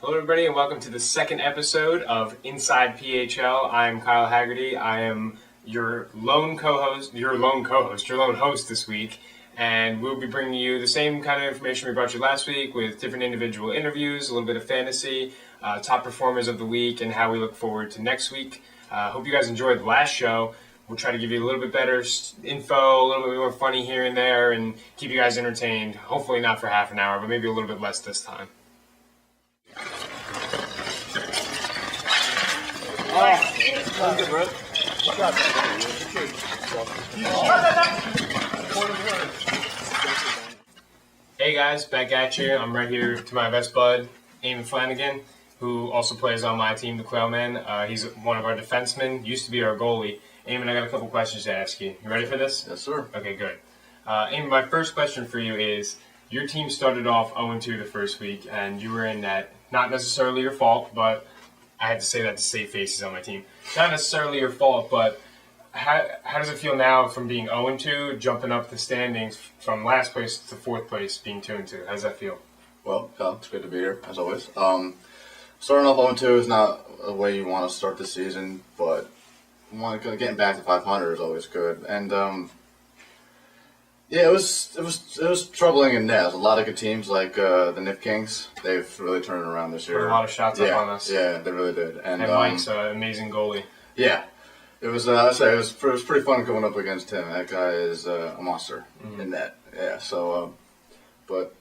Hello, everybody, and welcome to the second episode of Inside PHL. I'm Kyle Haggerty. I am your lone host this week, and we'll be bringing you the same kind of information we brought you last week with different individual interviews, a little bit of fantasy, top performers of the week, and how we look forward to next week. Hope you guys enjoyed the last show. We'll try to give you a little bit better info, a little bit more funny here and there, and keep you guys entertained. Hopefully not for half an hour, but maybe a little bit less this time. Good, bro. Hey guys, back at you. I'm right here to my best bud, Eamon Flanagan, who also plays on my team, the Quailmen. He's one of our defensemen, used to be our goalie. Eamon, I got a couple questions to ask you. You ready for this? Yes, sir. Okay, good. Eamon, my first question for you is, your team started off 0-2 the first week, and you were in net. Not necessarily your fault, but I had to say that to save faces on my team. Not necessarily your fault, but how does it feel now from being 0-2, jumping up the standings from last place to fourth place, being 2-2? How does that feel? Well, it's good to be here, as always. Starting off 0-2 is not the way you want to start the season, but getting back to 500 is always good. And yeah, it was troubling in net. There's a lot of good teams like the Nip Kings. They've really turned it around this year. Put a lot of shots up on us. Yeah, they really did. And Mike's an amazing goalie. Yeah, it was. I'd say it was pretty fun going up against him. That guy is a monster in net. Yeah. So, but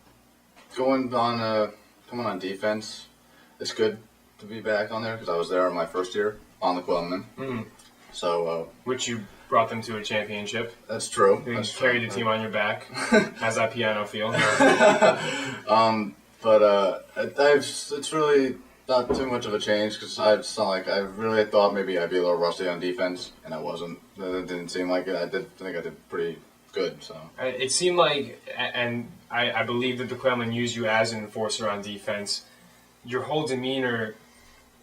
coming on defense, it's good to be back on there because I was there in my first year on the Quailmen. Mm-hmm. So, which you brought them to a championship. That's true. You carried the team on your back. How's that piano feel? It's really not too much of a change because I really thought maybe I'd be a little rusty on defense, and I wasn't. It didn't seem like it. I think I did pretty good. So it seemed like, and I believe that the Quailmen use you as an enforcer on defense. Your whole demeanor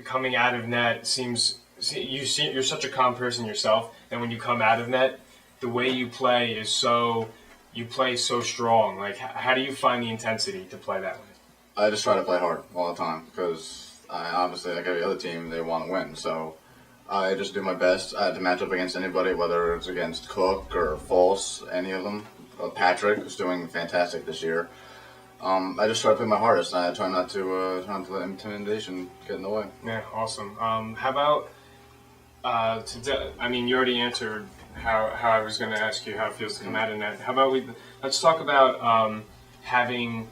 coming out of net seems. You're such a calm person yourself, and when you come out of net, the way you play is you play so strong. Like, how do you find the intensity to play that way? I just try to play hard all the time because obviously, like every other team, they want to win. So I just do my best to match up against anybody, whether it's against Cook or False, any of them. Patrick, who's doing fantastic this year. I just try to play my hardest, and I try not to let intimidation get in the way. Yeah, awesome. How about? You already answered how I was going to ask you how it feels to come out of net. How about let's talk about having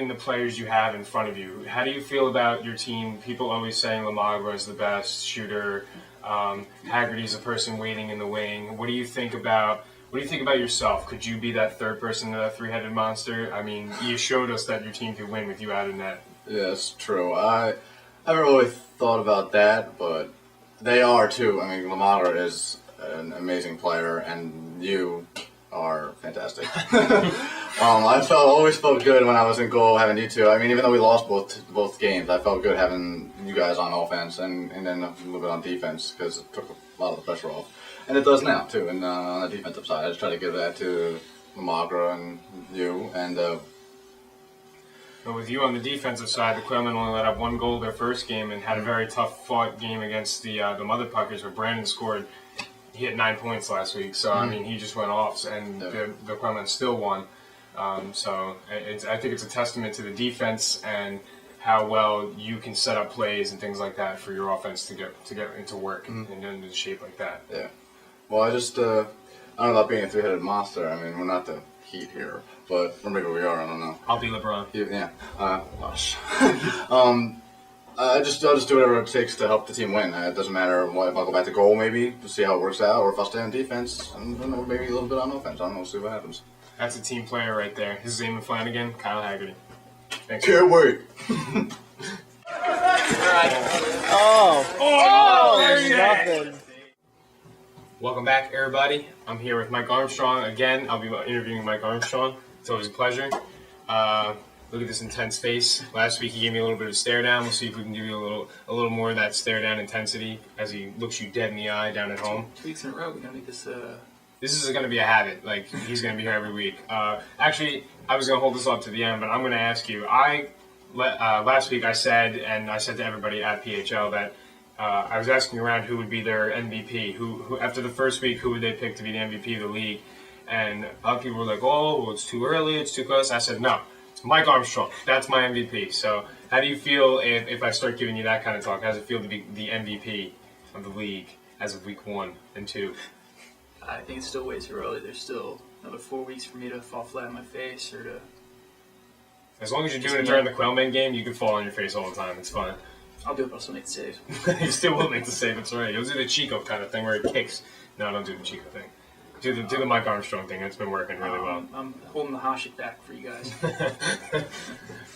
the players you have in front of you. How do you feel about your team? People always saying LaMagra is the best shooter. Haggerty's a person waiting in the wing. What do you think about yourself? Could you be that third person in that three-headed monster? I mean, you showed us that your team could win with you out of net. Yeah, it's true. I haven't really thought about that, but they are too. I mean, LaMagra is an amazing player, and you are fantastic. I always felt good when I was in goal having you two. I mean, even though we lost both games, I felt good having you guys on offense and then a little bit on defense because it took a lot of the pressure off, and it does now too. And on the defensive side, I just try to give that to LaMagra and you and. But with you on the defensive side, the Quailmen only let up one goal their first game and had a very tough fought game against the Mother Puckers where Brandon scored. He had 9 points last week, so I mean he just went off, and the Quailmen still won. So I think it's a testament to the defense and how well you can set up plays and things like that for your offense to get into work and into shape like that. Yeah. Well, I don't know about being a three-headed monster. I mean, we're not the Heat here, or maybe we are. I don't know. I'll be LeBron. Yeah. Gosh. I'll just do whatever it takes to help the team win. It doesn't matter if I'll go back to goal maybe to see how it works out, or if I'll stay on defense and maybe a little bit on offense. I don't know. We'll see what happens. That's a team player right there. This is Eamon Flanagan, Kyle Haggerty. Thanks. Can't wait. There's nothing. Welcome back, everybody. I'm here with Mike Armstrong again. I'll be interviewing Mike Armstrong. It's always a pleasure. Look at this intense face. Last week he gave me a little bit of stare down. We'll see if we can give you a little more of that stare down intensity as he looks you dead in the eye down at home. 2 weeks in a row, we don't need this. This is going to be a habit. Like, he's going to be here every week. Actually, I was going to hold this up to the end, but I'm going to ask you. last week I said to everybody at PHL that I was asking around who would be their MVP. Who after the first week, who would they pick to be the MVP of the league? And a lot of people were like, "Oh, well, it's too early. It's too close." I said, "No, it's Mike Armstrong. That's my MVP." So, how do you feel if I start giving you that kind of talk? How does it feel to be the MVP of the league as of week 1 and 2? I think it's still way too early. There's still another 4 weeks for me to fall flat on my face or to. As long as you're doing it during the Quailman game, you can fall on your face all the time. It's fine. I'll do it, but I'll still make the save. You still will make the save. That's right. You'll do the Chico kind of thing where it kicks. No, don't do the Chico thing. Do the Mike Armstrong thing. That's been working really well. I'm holding the hot shit back for you guys.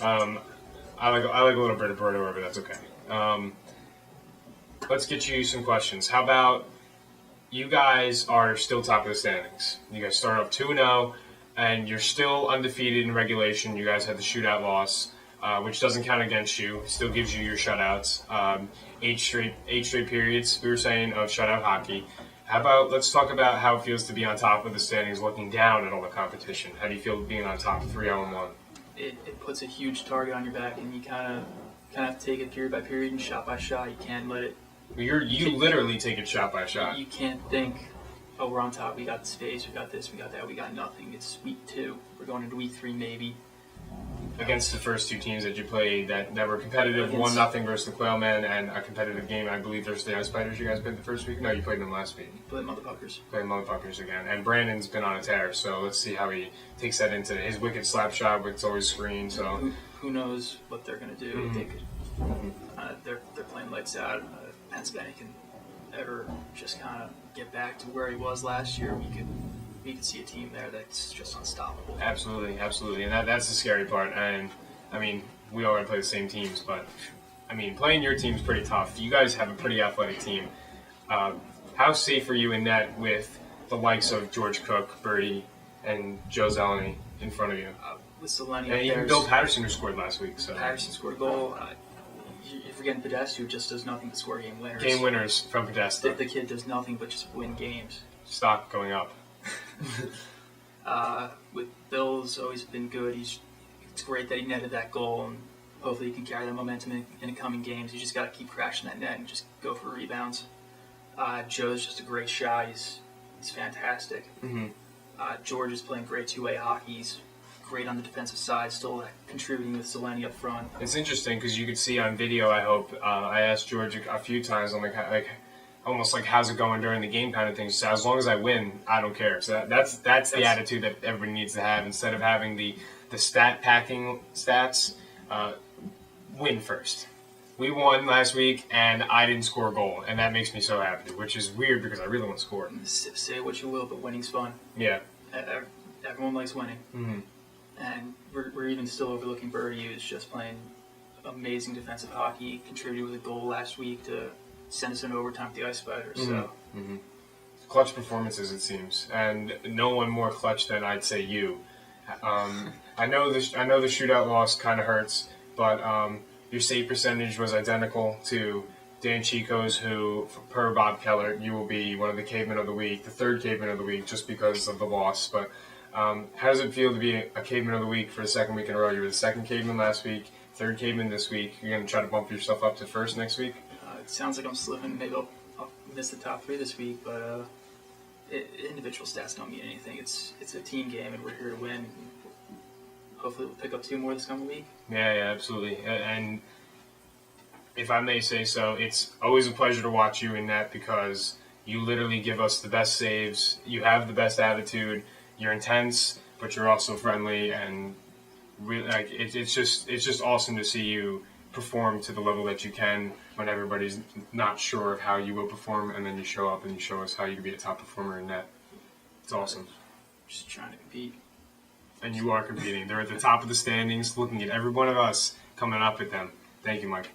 I like a little bit of Birdo, but that's okay. Let's get you some questions. How about you guys are still top of the standings? You guys start off 2-0, and you're still undefeated in regulation. You guys had the shootout loss, which doesn't count against you. Still gives you your shutouts. 8 straight periods, we were saying, of shutout hockey. How about let's talk about how it feels to be on top of the standings, looking down at all the competition. How do you feel being on top 3-0-1? It puts a huge target on your back, and you kind of have to take it period by period and shot by shot. You can't let it. You literally take it shot by shot. You can't think, oh, we're on top. We got the space. We got this. We got that. We got nothing. It's week 2. We're going into week 3 maybe. Against the first 2 teams that you played that were competitive, 1-0 versus the Quailmen, and a competitive game, I believe, versus the Ice Spiders you guys played the first week? No, you played them last week. Played Motherfuckers. Played Motherfuckers again. And Brandon's been on a tear, so let's see how he takes that into his wicked slap shot, which is always screened. So who knows what they're going to do. Mm-hmm. They could, they're playing lights out. Pennsylvania can ever just kind of get back to where he was last year. We could see a team there that's just unstoppable. Absolutely, absolutely. And that's the scary part. And, I mean, we already play the same teams, but, I mean, playing your team's pretty tough. You guys have a pretty athletic team. How safe are you in net with the likes of George Cook, Birdie, and Joe Zeleny in front of you? With Zeleny and even Bill Patterson, who scored last week. So Patterson scored a goal. You're forgetting Podesta, who just does nothing but score game winners. Game winners from Podesta. The kid does nothing but just win games. Stock going up. With Bill's always been good. It's great that he netted that goal, and hopefully he can carry that momentum in the coming games. You just got to keep crashing that net and just go for rebounds. Joe's just a great shot. He's fantastic. Mm-hmm. George is playing great two-way hockey. He's great on the defensive side, still contributing with Zeleny up front. It's interesting because you could see on video, I hope, I asked George a few times, I'm like almost like, how's it going during the game kind of thing. So as long as I win, I don't care. So that's the attitude that everybody needs to have. Instead of having the stat packing stats, win first. We won last week, and I didn't score a goal, and that makes me so happy, which is weird because I really want to score. Say what you will, but winning's fun. Yeah. Everyone likes winning. Mm-hmm. And we're even still overlooking Birdie, who's just playing amazing defensive hockey, contributed with a goal last week to send us into overtime with the Ice Spiders. Mm-hmm. So. Mm-hmm. Clutch performances, it seems, and no one more clutch than I'd say you. I know the shootout loss kind of hurts, but your save percentage was identical to Dan Chico's, who, per Bob Keller, you will be one of the cavemen of the week, the third caveman of the week, just because of the loss. But how does it feel to be a caveman of the week for the second week in a row? You were the second caveman last week, third caveman this week. You're going to try to bump yourself up to first next week? It sounds like I'm slipping. Maybe I'll miss the top 3 this week, but individual stats don't mean anything. It's a team game, and we're here to win. Hopefully we'll pick up 2 more this coming week. Yeah, absolutely. And if I may say so, it's always a pleasure to watch you in that because you literally give us the best saves. You have the best attitude. You're intense, but you're also friendly, and really, like it's just awesome to see you perform to the level that you can when everybody's not sure of how you will perform, and then you show up and you show us how you can be a top performer in net. It's awesome. Just trying to compete. And you are competing. They're at the top of the standings, looking at every one of us coming up at them. Thank you, Mike.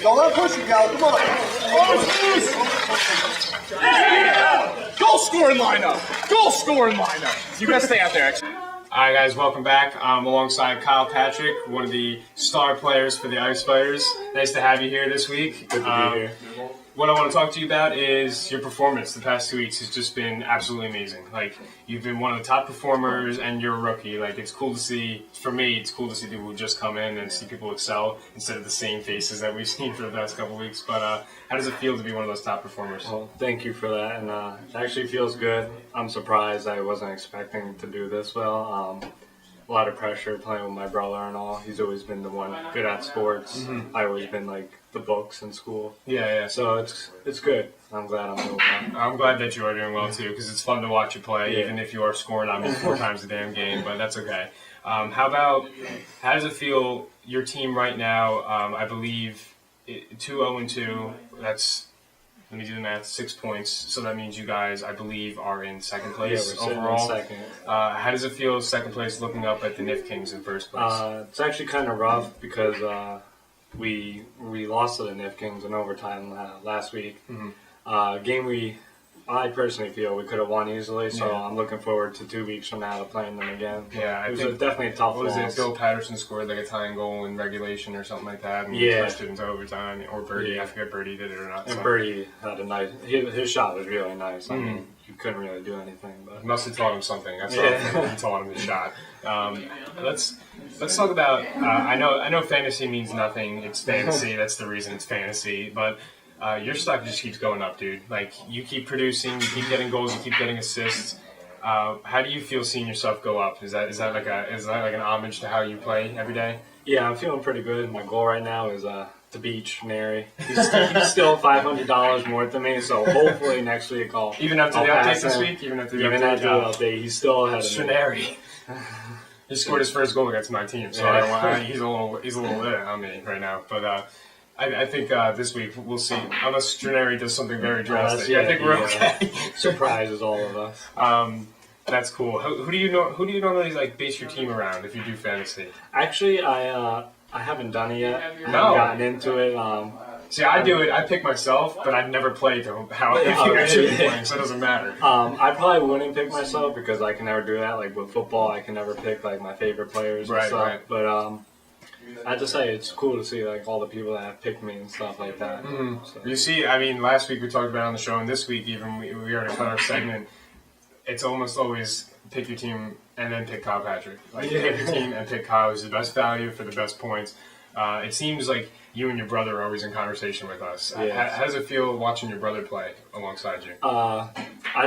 Don't let him push you, Cal. Come on. Goal scoring lineup. Goal scoring lineup. You guys stay out there, actually. All right, guys, welcome back. I'm alongside Kyle Patrick, one of the star players for the Ice Spiders. Nice to have you here this week. Good to be here. what I want to talk to you about is your performance the past 2 weeks has just been absolutely amazing. Like, you've been one of the top performers, and you're a rookie. Like, it's cool to see, for me, it's cool to see people who just come in and see people excel instead of the same faces that we've seen for the past couple weeks. But how does it feel to be one of those top performers? Well, thank you for that, and it actually feels good. I'm surprised. I wasn't expecting to do this well. A lot of pressure playing with my brother and all. He's always been the one good at sports. Mm-hmm. I've always been like the books in school. Yeah. So it's good. I'm glad I'm doing well. I'm glad that you are doing well too, because it's fun to watch you play, Yeah. even if you are scoring on me 4 times a damn game. But that's okay. How does it feel? Your team right now, I believe, 2-0-2. That's, let me do the math. 6 points. So that means you guys, I believe, are in second Yeah, place we're sitting overall. in second. How does it feel second place, looking up at the NIF Kings in first place? It's actually kind of rough because we lost to the NIF Kings in overtime last week. Game I personally feel we could have won easily, so Yeah. I'm looking forward to 2 weeks from now to playing them again. Yeah, I it was think- definitely a tough What was it? loss. Bill Patterson scored like a tying goal in regulation or something like that, and Yeah. pushed it into overtime. Or Birdie, Yeah. I forget Birdie did it or not. And so. Birdie had a nice. His shot was really nice. I Mm. mean, you couldn't really do anything, but Must have taught him something. That's Yeah. all. He taught him his shot. Let's talk about. I know fantasy means nothing. It's fantasy. That's the reason it's fantasy. But your stock just keeps going up, dude. Like, you keep producing, you keep getting goals, you keep getting assists. How do you feel seeing yourself go up? Is that like an homage to how you play every day? yeah, I'm feeling pretty good. My goal right now is to beat Schnary. He's still $500 more than me, so hopefully next week Even after I'll the update pass this him. week, even after the Even update, after the update, he's still ahead of me. Shenari. He scored his first goal against my team, so Yeah. he's a little on me right now. But I think this week we'll see. Unless Shenari does something very drastic, I think we're okay. Surprises all of us. That's cool. Who do you normally like base your team around if you do fantasy? Actually, I haven't done it yet. I haven't No. gotten into it. See, I do it. I pick myself, but I've never played how if you guys should be playing, so it doesn't matter. I probably wouldn't pick myself because I can never do that. Like with football, I can never pick like my favorite players and Right, stuff. right. But I have to say it's cool to see like all the people that have picked me and stuff like that. So, You see, I mean, last week we talked about it on the show, and this week even we already cut our segment. It's almost always pick your team and then pick Kyle Patrick. Like, pick your team and pick Kyle, who's the best value for the best points. It seems like you and your brother are always in conversation with us. Yes. How does it feel watching your brother play alongside you? I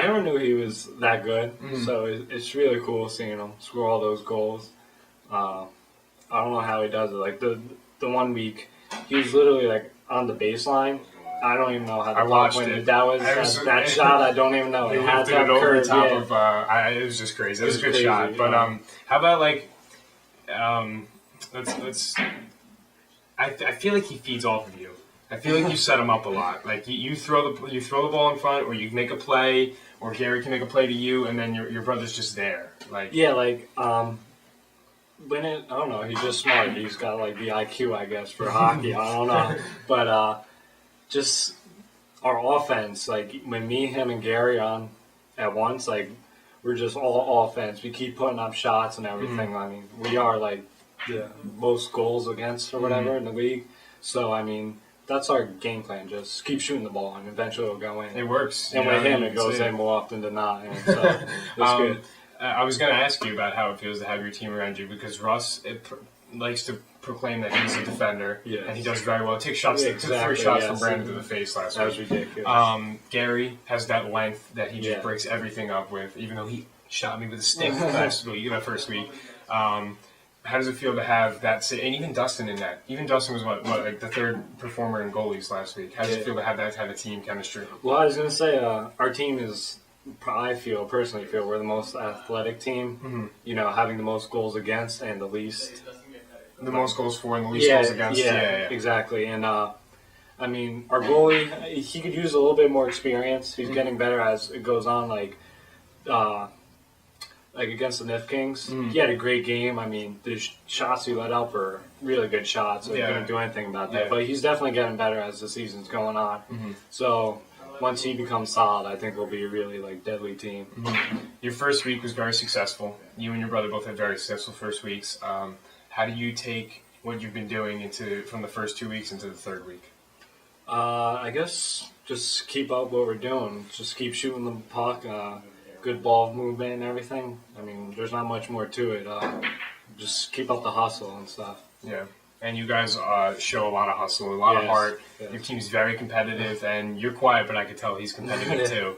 never knew he was that good, so it's really cool seeing him score all those goals. I don't know how he does it. Like the 1 week, he was literally like on the baseline. I don't even know how the I watched went. it. That was that shot. I don't even know. He It had lifted that it over curve, the top yeah. of. It was just crazy. It was a It good was shot. crazy, But yeah. how about like, let's. I feel like he feeds off of you. I feel like you set him up a lot. Like you throw the ball in front, or you make a play, or Gary can make a play to you, and then your brother's just there. Like Yeah, like when I don't know, he's just smart. He's got like the IQ, I guess, for hockey. I don't know, but just our offense. Like when me, him, and Gary on at once, like we're just all offense. We keep putting up shots and everything. I mean, we are like the most goals against or whatever in the league. So I mean, that's our game plan. Just keep shooting the ball, and eventually it'll go in. it works. And you with know, him, you it can goes see in more often than not. And so it's good. I was going to ask you about how it feels to have your team around you, because Russ likes to proclaim that he's a defender, Yes. and he does very well. Take shots, Yeah, took 3 exactly, shots from yes. Brandon to the face last That was week. ridiculous. Gary has that length that he just Yeah. breaks everything up with, even though he shot me with a stick that first week. How does it feel to have that? And even Dustin in that. Even Dustin was what like the 3rd performer in goalies last week. How does it Yeah. feel to have that kind of team chemistry? Well, I was going to say, our team is, I personally feel, we're the most athletic team. You know, having the most goals against and the least. The most goals for and the least goals against. Yeah, exactly. And, I mean, our goalie, he could use a little bit more experience. He's getting better as it goes on, like against the NIF Kings. He had a great game. I mean, the shots he let out were really good shots. So he couldn't do anything about that. Yeah. But he's definitely getting better as the season's going on. So once he becomes solid, I think we'll be a really like deadly team. Your first week was very successful. You and your brother both had very successful first weeks. How do you take what you've been doing from the first 2 weeks into the 3rd week? I guess just keep up what we're doing. Just keep shooting the puck. Good ball movement and everything. I mean, there's not much more to it. Just keep up the hustle and stuff. Yeah. And you guys show a lot of hustle, a lot of heart. Yes. Your team's very competitive, and you're quiet, but I could tell he's competitive too.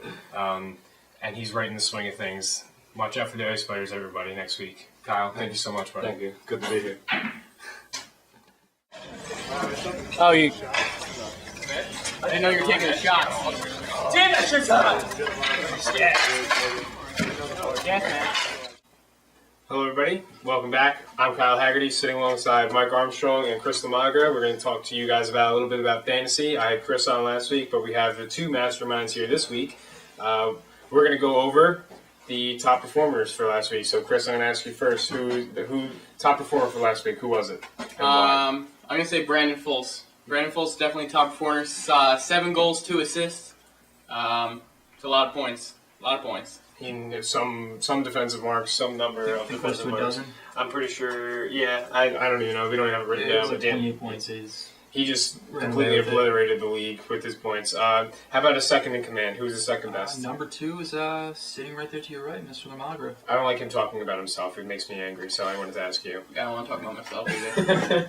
And he's right in the swing of things. Watch out for the Ice Fighters, everybody, next week. Kyle, thank you so much, buddy. Thank you. Good to be here. Oh, you. I didn't know you were taking a shot. Damn, that shit's hot. Yes, man. Hello, everybody. Welcome back. I'm Kyle Haggerty, sitting alongside Mike Armstrong and Chris LaMagra. We're going to talk to you guys about a little bit about fantasy. I had Chris on last week, but we have the two masterminds here this week. We're going to go over the top performers for last week. So, Chris, I'm going to ask you first. Who top performer for last week? Who was it? And why? I'm going to say Brandon Fultz. Brandon Fultz definitely top performer. 7 goals, 2 assists. It's a lot of points. Some defensive marks, some number of think close defensive to a marks. dozen. I'm pretty sure. Yeah, I don't even know. We don't have it written It down. was But like 28 points. he just Ran completely away with it. obliterated the league with his points. How about a second in command? Who's the second best? Number 2 is sitting right there to your right, Mr. LaMagra. I don't like him talking about himself. It makes me angry. So I wanted to ask you. I don't want to talk about myself either.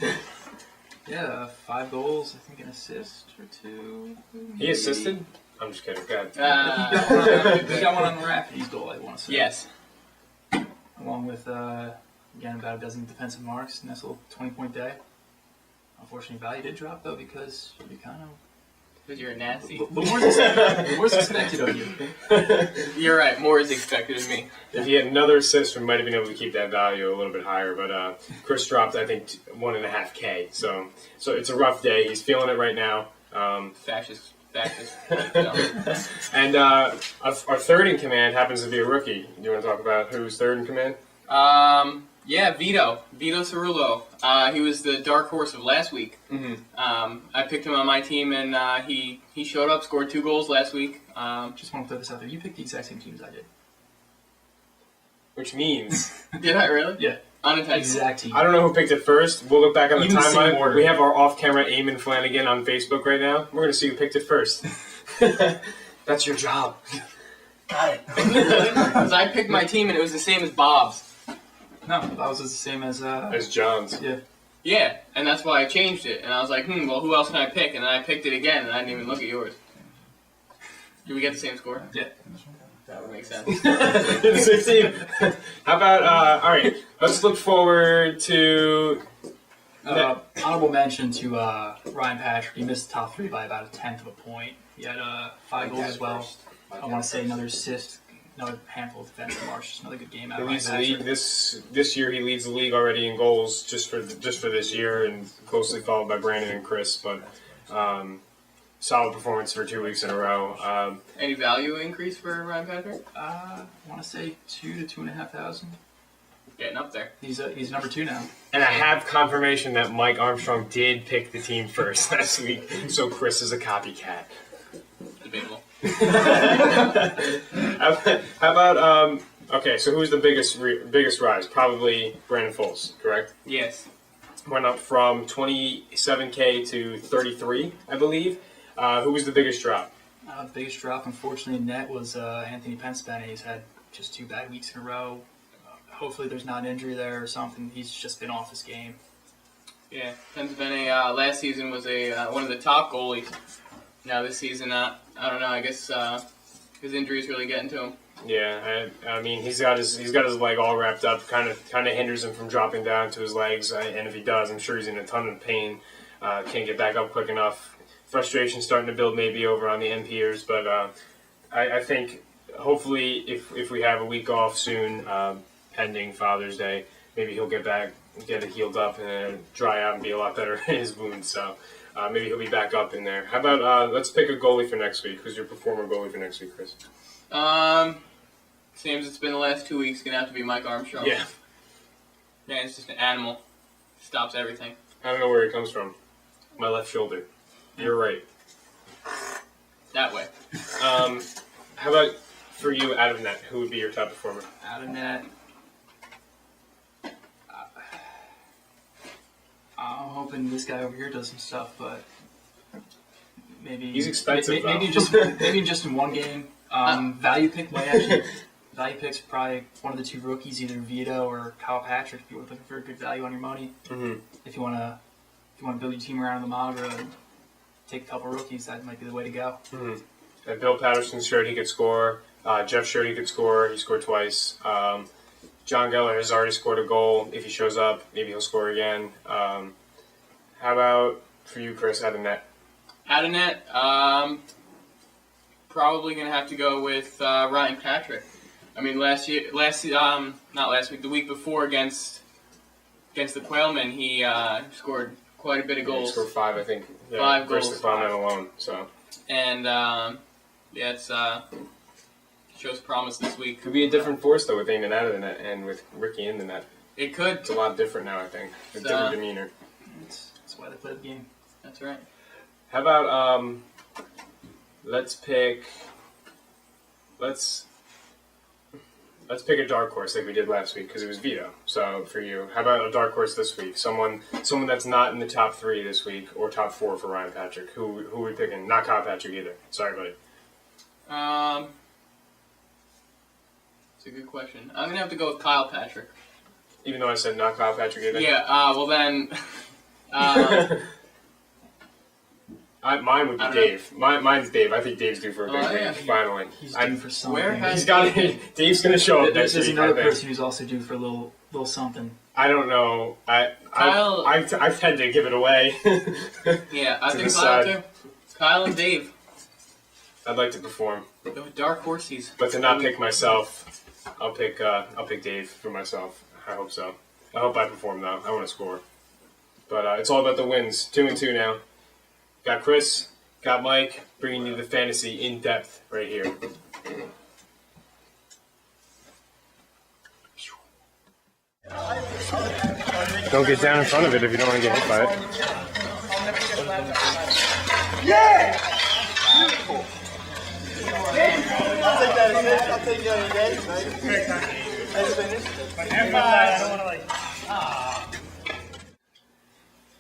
Yeah, 5 goals, I think an assist or 2. He assisted? I'm just kidding. Go ahead. He got one on the Rapids goal, I want to say. Yes. Along with, again, about a dozen defensive marks. Nice little 20-point day. Unfortunately, value did drop, though, because you kind of... Because you're nasty. But more's expected of you. You're right. More is expected of me. If he had another assist, we might have been able to keep that value a little bit higher. But Chris dropped, I think, 1.5K. So it's a rough day. He's feeling it right now. Fascist. And our third in command happens to be a rookie. Do you want to talk about who's third in command? Yeah, Vito Cerullo. He was the dark horse of last week. Mm-hmm. I picked him on my team, and he showed up, scored 2 goals last week. Just want to throw this out there. You picked the exact same teams I did. Which means... Did I really? Yeah. Unintentional. Exact team. I don't know who picked it first. We'll look back on the Even the same timeline. order. We have our off-camera Eamon Flanagan on Facebook right now. We're going to see who picked it first. That's your job. Got it. Because I picked my team, and it was the same as Bob's. No, that was the same as... As John's. Yeah. Yeah, and that's why I changed it. And I was like, well, who else can I pick? And then I picked it again, and I didn't even look at yours. Did we get the same score? Yeah. That would make sense. 16. How about, all right, let's look forward to... Honorable mention to Ryan Patrick. He missed the top 3 by about 1/10 of a point. He had 5 goals as well. I want to say another assist, another handful of defensive marks. Just another good game out He of leads the Ryan league Patrick. this year. He leads the league already in goals just for this year, and closely followed by Brandon and Chris. But solid performance for 2 weeks in a row. Any value increase for Ryan Patrick? I want to say 2,000 to 2,500. Getting up there. He's number 2 now. And I have confirmation that Mike Armstrong did pick the team first last week, so Chris is a copycat. Debatable. How about okay? So who's the biggest rise? Probably Brandon Fultz, correct? Yes. Went up from 27K to 33, I believe. Who was the biggest drop? The biggest drop, unfortunately, in net was Anthony Penspenny. He's had just 2 bad weeks in a row. Hopefully there's not an injury there or something. He's just been off his game. Yeah. Penspenny last season was one of the top goalies. Now this season, I don't know. I guess his injuries really getting to him. Yeah, I mean he's got his leg all wrapped up. Kind of hinders him from dropping down to his legs. And if he does, I'm sure he's in a ton of pain. Can't get back up quick enough. Frustration starting to build maybe over on the NPers, but I think hopefully if we have a week off soon, pending Father's Day, maybe he'll get back, get it healed up, and dry out and be a lot better in his wounds. So maybe he'll be back up in there. How about let's pick a goalie for next week? Who's your performer goalie for next week, Chris? Same as it's been the last 2 weeks. Gonna have to be Mike Armstrong. Yeah. Man, it's just an animal. Stops everything. I don't know where he comes from. My left shoulder. You're right. That way. How about for you, out of net? Who would be your top performer? Out of net, I'm hoping this guy over here does some stuff, but maybe He's expensive, maybe though. maybe just in one game. Value picks probably one of the two rookies, either Vito or Kyle Patrick. If you're looking for a good value on your money, if you want to build your team around LaMagra and take a couple rookies, that might be the way to go. And Bill Patterson showed he could score. Jeff showed he could score. He scored twice. Jon Geller has already scored a goal. If he shows up, maybe he'll score again. How about for you, Chris, out of net? Out of net, probably going to have to go with Ryan Patrick. I mean, the week before against the Quailmen, he scored quite a bit of goals. He scored 5, I think. Yeah, 5 versus goals. the Quailmen alone. So. And it's shows promise this week. Could be a different force though with Eamon out of the net and with Ricky in the net. It could. It's a lot different now, I think. A different demeanor. That's why they play the game. That's right. How about let's pick a dark horse like we did last week because it was Vito. So for you, how about a dark horse this week? Someone that's not in the top 3 this week or top 4 for Ryan Patrick. Who are we picking? Not Kyle Patrick either. Sorry, buddy. It's a good question. I'm gonna have to go with Kyle Patrick. Even though I said not Kyle Patrick either. Yeah. Well then. Mine would be Dave. Mine's Dave. I think Dave's due for a big week. Finally, He's due for something. He's got. Dave's gonna show up next There's week. another person who's also due for a little something. I don't know. Kyle- I tend to give it away. Yeah, I To think decide. Kyle too. Kyle and Dave. I'd like to perform, Go with dark horsies. but to not pick myself, I'll pick Dave for myself. I hope so. I hope I perform though. I want to score, but it's all about the wins. 2-2 now. Got Chris, got Mike, bringing you the fantasy in depth right here. Don't get down in front of it if you don't want to get hit by it.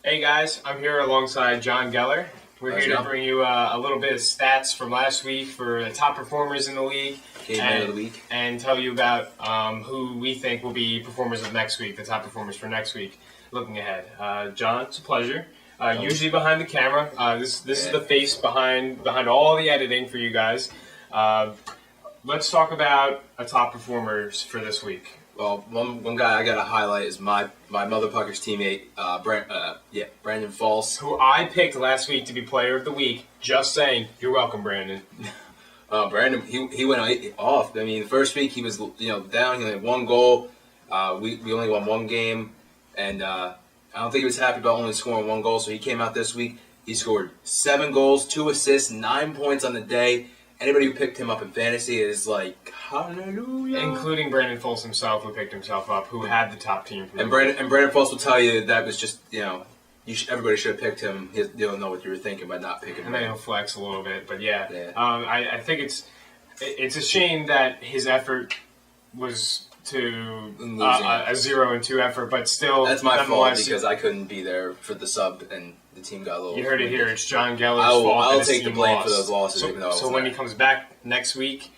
Hey guys, I'm here alongside Jon Geller. We're here to bring you a little bit of stats from last week for the top performers in the league. Game of the week. And tell you about who we think will be performers of next week, the top performers for next week. Looking ahead. John, it's a pleasure. Usually behind the camera. This is the face behind all the editing for you guys. Let's talk about a top performers for this week. Well, one guy I got to highlight is my Mother Puckers teammate, Brandon False. Who I picked last week to be player of the week. Just saying. You're welcome, Brandon. Brandon, he went off. I mean, the first week he was down. He only had 1 goal. We only won 1 game, and I don't think he was happy about only scoring 1 goal. So he came out this week. He scored 7 goals, 2 assists, 9 points on the day. Anybody who picked him up in fantasy is like, hallelujah. Including Brandon Foltz himself, who picked himself up, who had the top team. And Brandon Foltz will tell you that was just, everybody should have picked him. You don't know what you were thinking by not picking him. And then he'll flex a little bit, but yeah. I think it's a shame that his effort was to a 0-2 effort, but still. That's my fault because I couldn't be there for the sub and the team got a little. You heard it here. It's Jon Geller's fault. I'll take the blame for those losses. So when he comes back next week,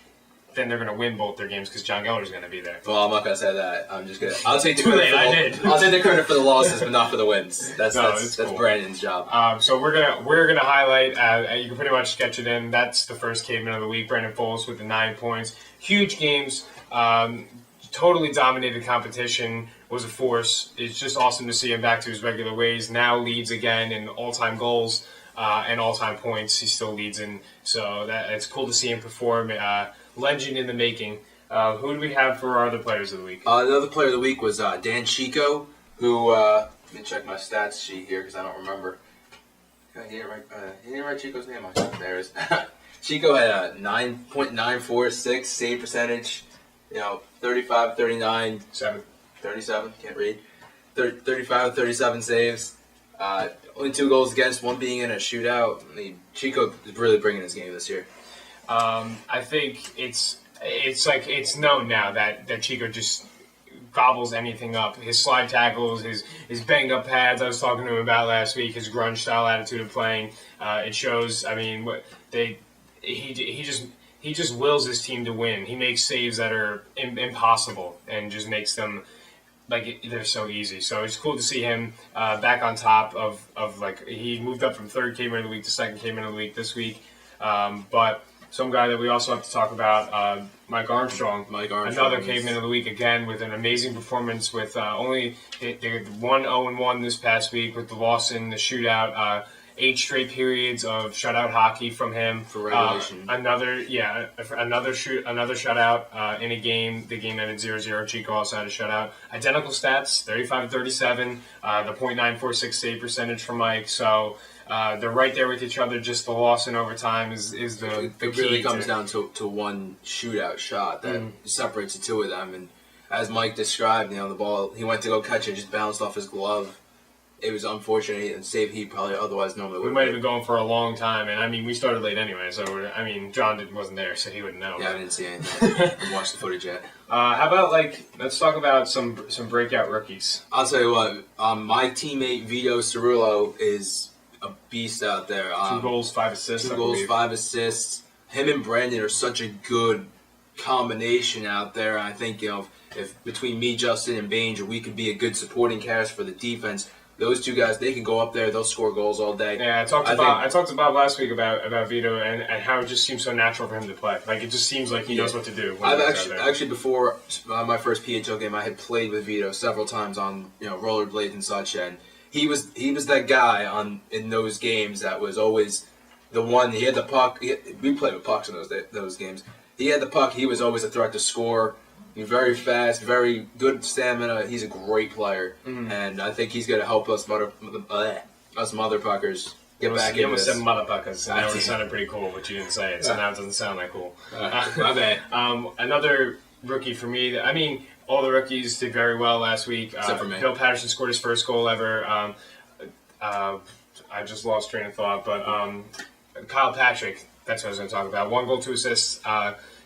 then they're going to win both their games because Jon Geller's going to be there. Well, I'm not going to say that. I'm just going to. I'll take the Too credit. late. I'll take the credit for the losses, but not for the wins. That's cool. Brandon's job. So we're gonna highlight. You can pretty much sketch it in. That's the first caveman of the week. Brandon Foltz with the 9 points. Huge games. Totally dominated competition. Was a force. It's just awesome to see him back to his regular ways. Now leads again in all-time goals and all-time points. He still leads in. So it's cool to see him perform. Legend in the making. Who do we have for our other players of the week? The other player of the week was Dan Chico, who let me check my stats sheet here because I don't remember. He didn't write Chico's name on it. There it is. Chico had a 9.946 save percentage. 35, 39, 37. Can't read. 35, 37 saves. Only 2 goals against, 1 being in a shootout. I mean, Chico is really bringing his game this year. I think it's known now that Chico just gobbles anything up. His slide tackles, his banged up pads. I was talking to him about last week. His grunge style attitude of playing. It shows. I mean, he just wills his team to win. He makes saves that are impossible and just makes them like they're so easy. So it's cool to see him back on top of like he moved up from third Caveman of the week to second Caveman of the week this week. But some guy that we also have to talk about, Mike Armstrong. Another Caveman of the week again with an amazing performance with only they 1-0-1 this past week with the loss in the shootout. 8 straight periods of shutout hockey from him. For regulation. Another shutout in a game. The game ended 0-0. Chico also had a shutout. Identical stats, 35-37. The .946 save percentage for Mike. So they're right there with each other. Just the loss in overtime is the key. It really comes down to one shootout shot that separates the two of them. And as Mike described, the ball, he went to go catch it, just bounced off his glove. It was unfortunate and save he probably otherwise normally would. We might have been going for a long time, and I mean we started late anyway. So John wasn't there, so he wouldn't know. Yeah, I didn't see anything. I haven't watched the footage yet. How about let's talk about some breakout rookies. I'll tell you what. My teammate Vito Cerullo is a beast out there. 2 goals, 5 assists. 2 goals, 5 assists. Him and Brandon are such a good combination out there. I think if between me, Justin, and Banger, we could be a good supporting cast for the defense. Those 2 guys, they can go up there, they'll score goals all day. Yeah, I talked to Bob last week about Vito and how it just seems so natural for him to play. Like, it just seems like he knows what to do. I've actually before my first PHL game, I had played with Vito several times on rollerblades and such, and he was that guy in those games that was always the one. He had the puck. We played with pucks in those games. He had the puck. He was always a threat to score. He's very fast, very good stamina. He's a great player, and I think he's going to help us mother puckers get back into this. You almost said mother puckers, and that sounded pretty cool, but you didn't say it, so now it doesn't sound that cool. My bad. Another rookie for me. I mean, all the rookies did very well last week. Except for me. Bill Patterson scored his first goal ever. I just lost train of thought, but Kyle Patrick, that's what I was going to talk about. 1 goal, 2 assists.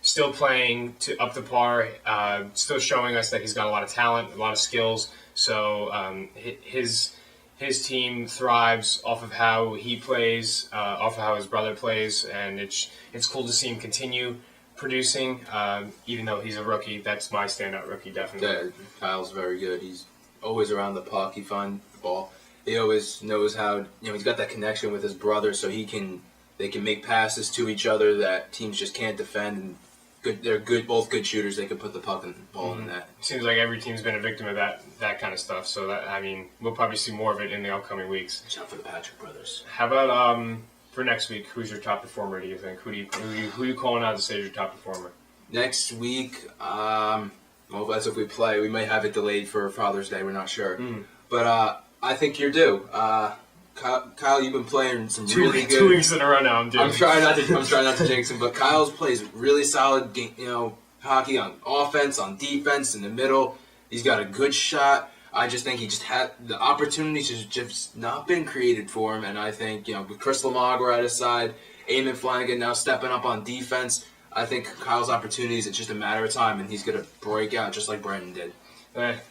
Still playing up to par, still showing us that he's got a lot of talent, a lot of skills. So his team thrives off of how he plays, off of how his brother plays, and it's cool to see him continue producing, even though he's a rookie. That's my standout rookie, definitely. Yeah, Kyle's very good. He's always around the puck. He finds the ball. He always knows how. He's got that connection with his brother, so they can make passes to each other that teams just can't defend. And they're both good shooters. They can put the puck and the ball in the net. Seems like every team's been a victim of that kind of stuff. So we'll probably see more of it in the upcoming weeks. Watch out for the Patrick brothers. How about for next week? Who's your top performer? Do you think? Who you calling out to say is your top performer? Next week, well, as if we play, we might have it delayed for Father's Day. We're not sure, but I think you're due. Kyle, you've been playing some really good. 2 weeks in a row now. I'm trying not to jinx him, but Kyle's plays really solid game, hockey on offense, on defense, in the middle. He's got a good shot. I just think he just had the opportunities just not been created for him, and I think with Chris LaMagra at his side, Eamon Flanagan now stepping up on defense. I think Kyle's opportunities, it's just a matter of time, and he's gonna break out just like Brandon did.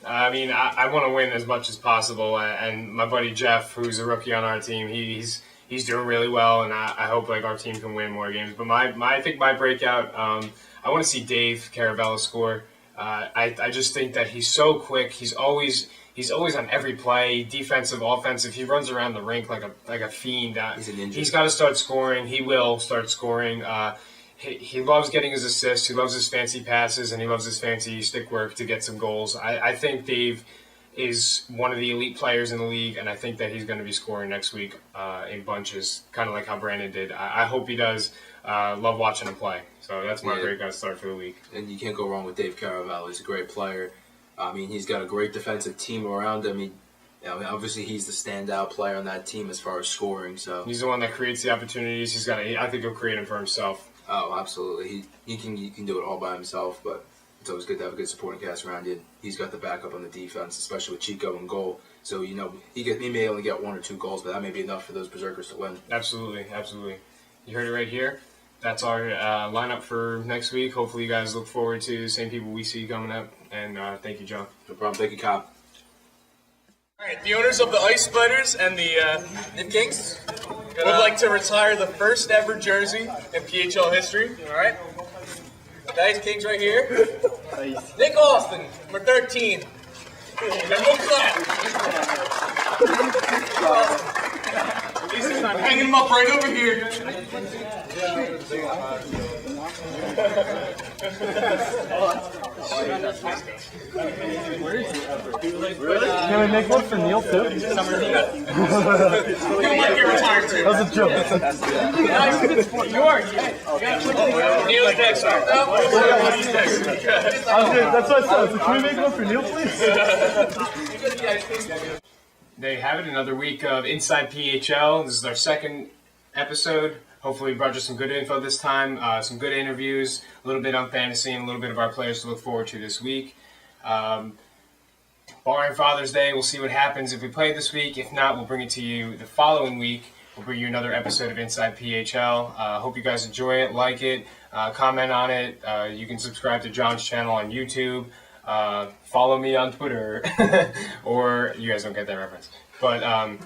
I mean, I want to win as much as possible, and my buddy Jeff, who's a rookie on our team, he's doing really well, and I hope our team can win more games. But I think my breakout, I want to see Dave Caravella score. I just think that he's so quick. He's always on every play, defensive, offensive. He runs around the rink like a fiend. He's a ninja. He's got to start scoring. He will start scoring. He loves getting his assists. He loves his fancy passes, and he loves his fancy stick work to get some goals. I think Dave is one of the elite players in the league, and I think that he's going to be scoring next week in bunches, kind of like how Brandon did. I hope he does. Love watching him play. So that's my great guy start for the week. And you can't go wrong with Dave Caravallo. He's a great player. I mean, he's got a great defensive team around him. Obviously, he's the standout player on that team as far as scoring. So he's the one that creates the opportunities. I think he'll create them for himself. Oh, absolutely. He can do it all by himself, but it's always good to have a good supporting cast around you. He's got the backup on the defense, especially with Chico in goal. So, he may only get 1 or 2 goals, but that may be enough for those Berserkers to win. Absolutely. You heard it right here. that's our lineup for next week. Hopefully, you guys look forward to the same people we see coming up. And thank you, John. No problem. Thank you, Kyle. All right, the owners of the Ice Spiders and the Nip Kings would like to retire the first ever jersey in PHL history. All right, the Ice Kings right here. Nick Austin, number 13. And we'll clap. I'm hanging him up right over here. Can we make one for Neil too? He might get retired too. That was a joke. Neil's next. That's what I said. So can we make one for Neil, please? There you have it, another week of Inside PHL. This is our second episode. Hopefully we brought you some good info this time, some good interviews, a little bit on fantasy, and a little bit of our players to look forward to this week. Barring Father's Day, we'll see what happens if we play this week. If not, we'll bring it to you the following week. We'll bring you another episode of Inside PHL. Hope you guys enjoy it, like it, comment on it. You can subscribe to John's channel on YouTube. Follow me on Twitter, or you guys don't get that reference. But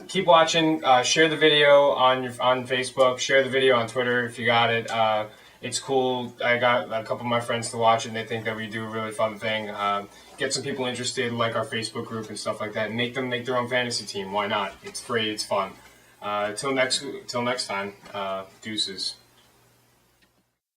keep watching. Share the video on Facebook. Share the video on Twitter if you got it. It's cool. I got a couple of my friends to watch it, and they think that we do a really fun thing. Get some people interested, like our Facebook group and stuff like that. And make them make their own fantasy team. Why not? It's free. It's fun. Till next time. Deuces.